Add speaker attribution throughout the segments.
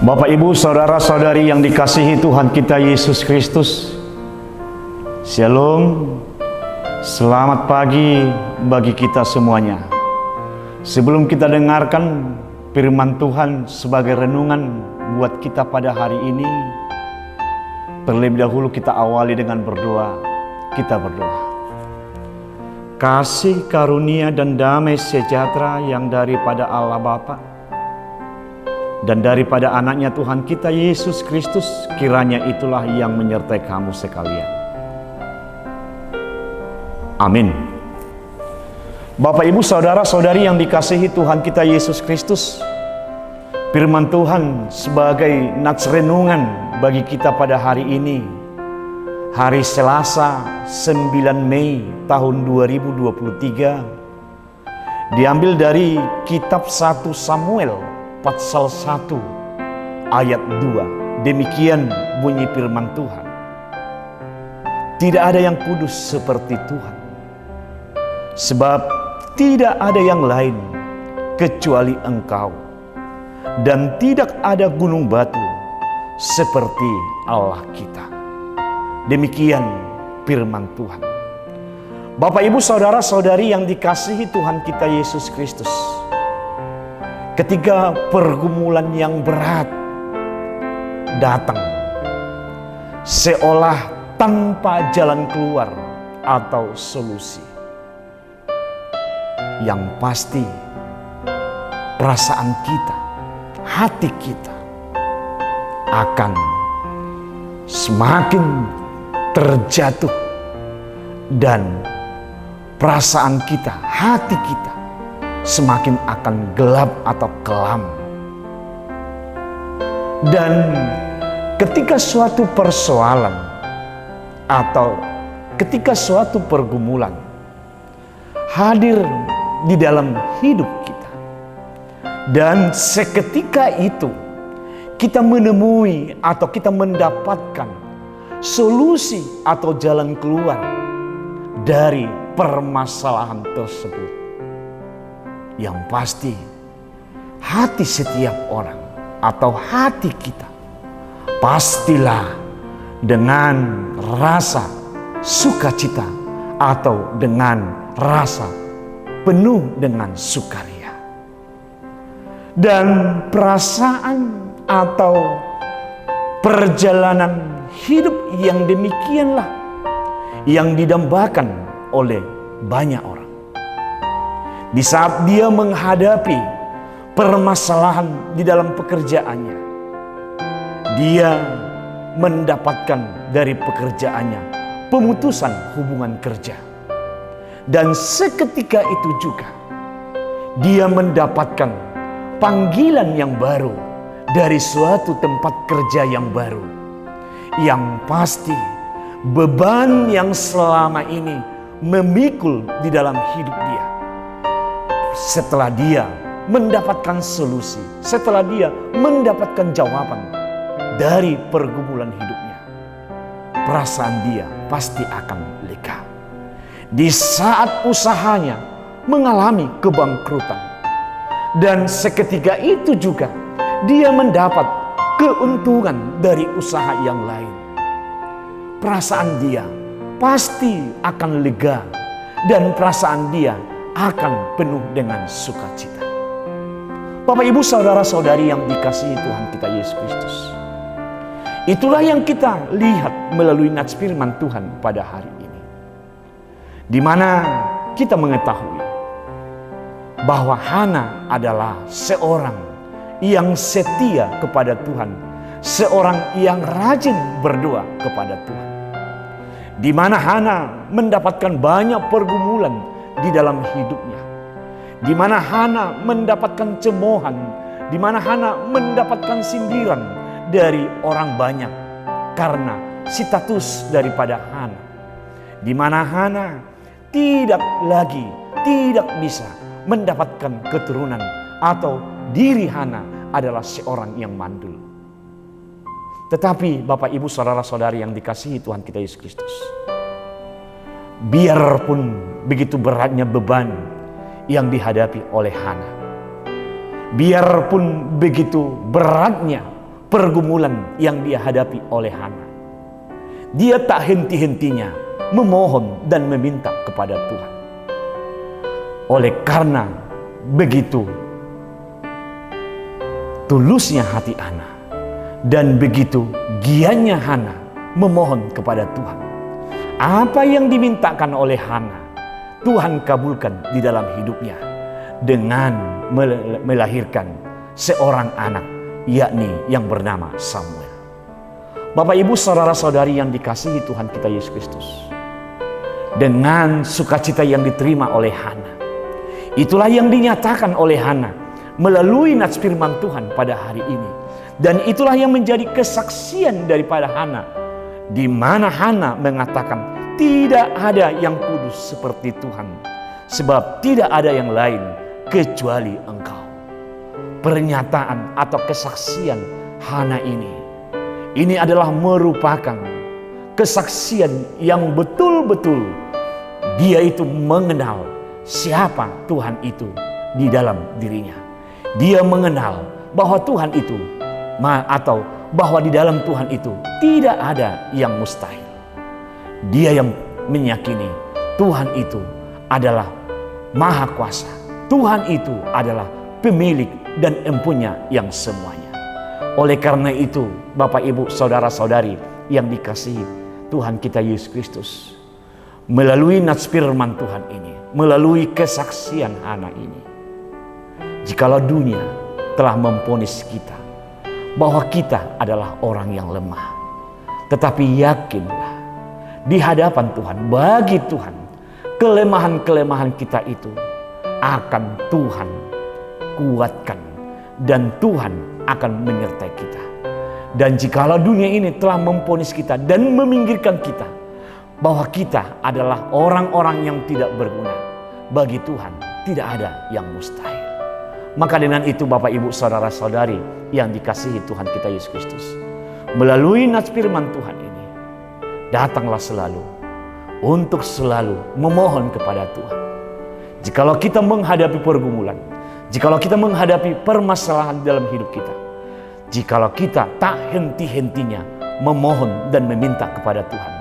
Speaker 1: Bapak, Ibu, saudara-saudari yang dikasihi Tuhan kita Yesus Kristus, Shalom, selamat pagi bagi kita semuanya. Sebelum kita dengarkan firman Tuhan sebagai renungan buat kita pada hari ini, terlebih dahulu kita awali dengan berdoa. Kita berdoa. Kasih, karunia, dan damai sejahtera yang daripada Allah Bapa dan daripada anaknya Tuhan kita Yesus Kristus, kiranya itulah yang menyertai kamu sekalian. Amin. Bapak, Ibu, saudara-saudari yang dikasihi Tuhan kita Yesus Kristus, firman Tuhan sebagai nats renungan bagi kita pada hari ini, hari Selasa 9 Mei tahun 2023, diambil dari kitab 1 Samuel pasal 1 ayat 2. Demikian bunyi firman Tuhan. Tidak ada yang kudus seperti Tuhan, sebab tidak ada yang lain kecuali Engkau, dan tidak ada gunung batu seperti Allah kita. Demikian firman Tuhan. Bapak, Ibu, saudara-saudari yang dikasihi Tuhan kita Yesus Kristus, ketika pergumulan yang berat datang, seolah tanpa jalan keluar atau solusi, yang pasti perasaan kita, hati kita akan semakin terjatuh, dan perasaan kita, hati kita semakin akan gelap atau kelam. Dan ketika suatu persoalan atau ketika suatu pergumulan hadir di dalam hidup kita, dan seketika itu kita menemui atau kita mendapatkan solusi atau jalan keluar dari permasalahan tersebut, yang pasti hati setiap orang atau hati kita pastilah dengan rasa sukacita atau dengan rasa penuh dengan sukaria. Dan perasaan atau perjalanan hidup yang demikianlah yang didambakan oleh banyak orang. Di saat dia menghadapi permasalahan di dalam pekerjaannya, dia mendapatkan dari pekerjaannya pemutusan hubungan kerja. Dan seketika itu juga dia mendapatkan panggilan yang baru dari suatu tempat kerja yang baru, yang pasti beban yang selama ini memikul di dalam hidup dia, setelah dia mendapatkan solusi, setelah dia mendapatkan jawaban dari pergumulan hidupnya, perasaan dia pasti akan lega. Di saat usahanya mengalami kebangkrutan, dan seketika itu juga dia mendapat keuntungan dari usaha yang lain, perasaan dia pasti akan lega, dan perasaan dia akan penuh dengan sukacita. Bapak, Ibu, saudara-saudari yang dikasihi Tuhan kita Yesus Kristus, itulah yang kita lihat melalui nats firman Tuhan pada hari ini, di mana kita mengetahui bahwa Hana adalah seorang yang setia kepada Tuhan, seorang yang rajin berdoa kepada Tuhan, di mana Hana mendapatkan banyak pergumulan di dalam hidupnya, di mana Hana mendapatkan cemoohan, di mana Hana mendapatkan sindiran dari orang banyak karena status daripada Hana, di mana Hana tidak bisa mendapatkan keturunan, atau diri Hana adalah seorang yang mandul. Tetapi Bapak, Ibu, saudara-saudari yang dikasihi Tuhan kita Yesus Kristus, biarpun begitu beratnya beban yang dihadapi oleh Hana, biarpun begitu beratnya pergumulan yang dia hadapi oleh Hana. Dia tak henti-hentinya memohon dan meminta kepada Tuhan. Oleh karena begitu tulusnya hati Hana dan begitu giatnya Hana memohon kepada Tuhan, apa yang dimintakan oleh Hana Tuhan kabulkan di dalam hidupnya dengan melahirkan seorang anak, yakni yang bernama Samuel. Bapak, Ibu, saudara-saudari yang dikasihi Tuhan kita Yesus Kristus, dengan sukacita yang diterima oleh Hana, itulah yang dinyatakan oleh Hana melalui nats firman Tuhan pada hari ini. Dan itulah yang menjadi kesaksian daripada Hana, di mana Hana mengatakan tidak ada yang kudus seperti Tuhan, sebab tidak ada yang lain kecuali Engkau. Pernyataan atau kesaksian Hana ini adalah merupakan kesaksian yang betul-betul dia itu mengenal siapa Tuhan itu di dalam dirinya. Dia mengenal bahwa Tuhan itu atau bahwa di dalam Tuhan itu tidak ada yang mustahil. Dia yang meyakini Tuhan itu adalah Maha Kuasa. Tuhan itu adalah pemilik dan empunya yang semuanya. Oleh karena itu, Bapak, Ibu, saudara-saudari yang dikasihi Tuhan kita Yesus Kristus, melalui nats firman Tuhan ini, melalui kesaksian Hana ini, jikalau dunia telah memvonis kita bahwa kita adalah orang yang lemah, tetapi yakinlah di hadapan Tuhan, bagi Tuhan, kelemahan-kelemahan kita itu akan Tuhan kuatkan dan Tuhan akan menyertai kita. Dan jikalau dunia ini telah memvonis kita dan meminggirkan kita bahwa kita adalah orang-orang yang tidak berguna, bagi Tuhan tidak ada yang mustahil. Maka dengan itu, Bapak, Ibu, saudara-saudari yang dikasihi Tuhan kita Yesus Kristus, melalui nats firman Tuhan ini, datanglah selalu untuk selalu memohon kepada Tuhan. Jikalau kita menghadapi pergumulan, jikalau kita menghadapi permasalahan dalam hidup kita, jikalau kita tak henti-hentinya memohon dan meminta kepada Tuhan,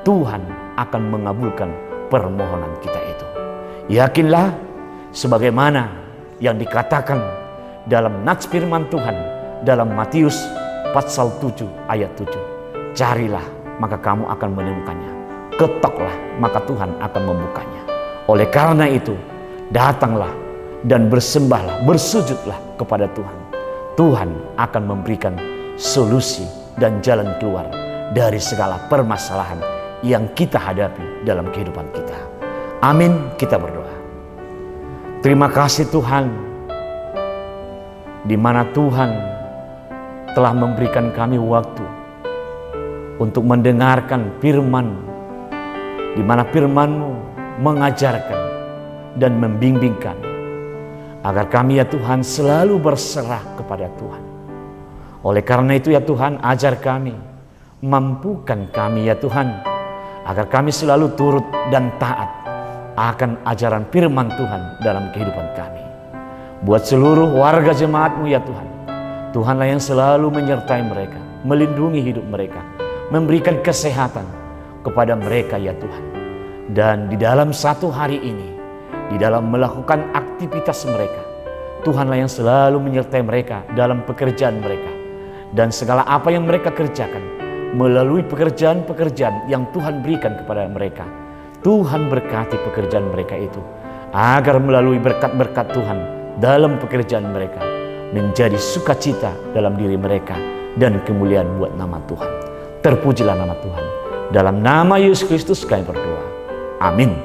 Speaker 1: Tuhan akan mengabulkan permohonan kita itu. Yakinlah sebagaimana yang dikatakan dalam nats firman Tuhan dalam Matius pasal 7 ayat 7. Carilah maka kamu akan menemukannya. Ketoklah maka Tuhan akan membukanya. Oleh karena itu, datanglah dan bersembahlah, bersujudlah kepada Tuhan. Tuhan akan memberikan solusi dan jalan keluar dari segala permasalahan yang kita hadapi dalam kehidupan kita. Amin. Kita berdoa. Terima kasih Tuhan, di mana Tuhan telah memberikan kami waktu untuk mendengarkan firman, di mana firman-Mu mengajarkan dan membimbing kami, agar kami ya Tuhan selalu berserah kepada Tuhan. Oleh karena itu ya Tuhan, ajar kami, mampukan kami ya Tuhan, agar kami selalu turut dan taat akan ajaran firman Tuhan dalam kehidupan kami. Buat seluruh warga jemaat-Mu ya Tuhan, Tuhanlah yang selalu menyertai mereka, melindungi hidup mereka, memberikan kesehatan kepada mereka ya Tuhan. Dan di dalam satu hari ini, di dalam melakukan aktivitas mereka, Tuhanlah yang selalu menyertai mereka dalam pekerjaan mereka. Dan segala apa yang mereka kerjakan, melalui pekerjaan-pekerjaan yang Tuhan berikan kepada mereka, Tuhan berkati pekerjaan mereka itu, agar melalui berkat-berkat Tuhan dalam pekerjaan mereka, menjadi sukacita dalam diri mereka dan kemuliaan buat nama Tuhan. Terpujilah nama Tuhan. Dalam nama Yesus Kristus kami berdoa. Amin.